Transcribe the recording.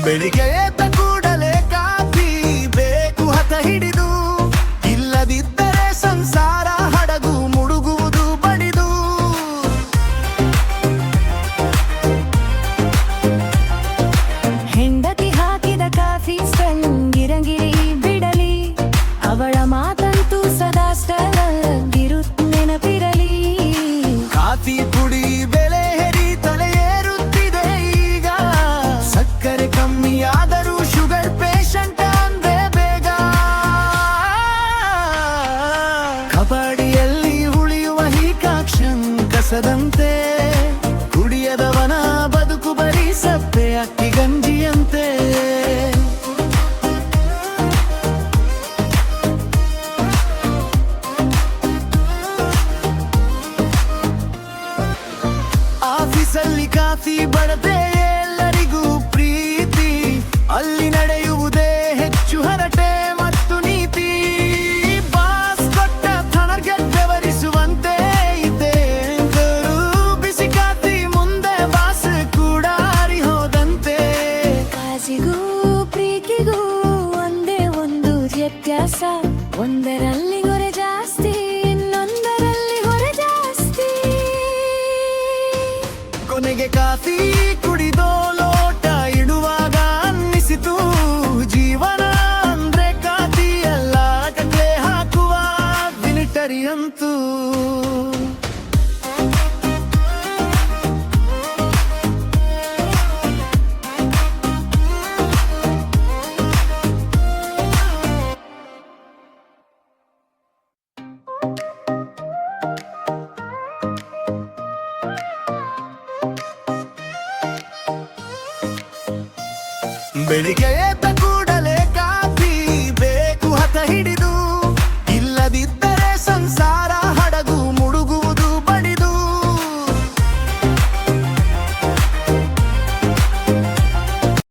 ಬೆಳಿಗ್ಗೆ ಎದ್ದ ಕೂಡಲೇ ಕಾಫಿ ಬೇಕು ಹತ ಹಿಡಿದು, ಇಲ್ಲದಿದ್ದರೆ ಸಂಸಾರ ಹಡಗು ಮುಳುಗುವುದು ಬಡಿದು. ಹೆಂಡತಿ ಹಾಕಿದ ಕಾಫಿ ಗಿರಂಗಿರಿ ಬಿಡಲಿ, ಅವಳ ಮಾತಂತೂ ಸದಾ ಸ್ಟೈಲಾಗಿರುತ್ತ ನೆನಪಿರಲಿ. ಕಾಫಿ ಪುಡಿ ಬೆಲೆ ಹೇರಿ ತಲೆ ಏರುತ್ತಿದೆ ಈಗ, ಸಕ್ಕರೆ ಕಮ್ಮಿಯಾದರೂ ಶುಗರ್ ಪೇಷಂಟ್ ಅಂದ್ರೆ ಬೇಗ. ಕಬಡ್ಡಿಯಲ್ಲಿ ಉಳಿಯುವ ಹೀಕಾಕ್ಷನ್ ಕಸದಂತೆ, ಕುಡಿಯದವನ ಬದುಕು ಬರೀ ಸಪ್ಪೆ ಅಕ್ಕಿ ಗಂಜಿಯಂತೆ. ಆಫೀಸಲ್ಲಿ ಕಾಫಿ ಬಡದೆ ಎಲ್ಲರಿಗೂ ಪ್ರೀತಿ, ಅಲ್ಲಿ ನಡೆಯುವುದೇ ಹೆಚ್ಚು ಹರಟೆ ಮತ್ತು ನೀತಿ. ಬಾಸ್ ಕೊಟ್ಟ ಥಣಗೆ ಬೆವರಿಸುವಂತೆ ಇದೆ, ಬಿಸಿ ಕಾಫಿ ಮುಂದೆ ಬಾಸ್ ಕೂಡ ಹೋದಂತೆ. ಕಾಸಿಗೂ ಪ್ರೀತಿಗೂ ಒಂದೇ ಒಂದು ವ್ಯತ್ಯಾಸ, ಒಂದರಲ್ಲಿ ಹೊರೆ ಜಾಸ್ತಿ, ಇನ್ನೊಂದರಲ್ಲಿ ಹೊರೆ ಜಾಸ್ತಿ. ಕೊನೆಗೆ ಕಾಫಿ ಕುಡಿದೋ ಲೋಟ ಇಡುವಾಗ ಅನ್ನಿಸಿತು, ಜೀವನ ಅಂದ್ರೆ ಕಾಫಿ ಎಲ್ಲ ಕಟ್ಲೆ ಹಾಕುವ ಮಿಲಿಟರಿ ಅಂತೂ. ಬೆಳಿಗ್ಗೆ ಎದ್ದ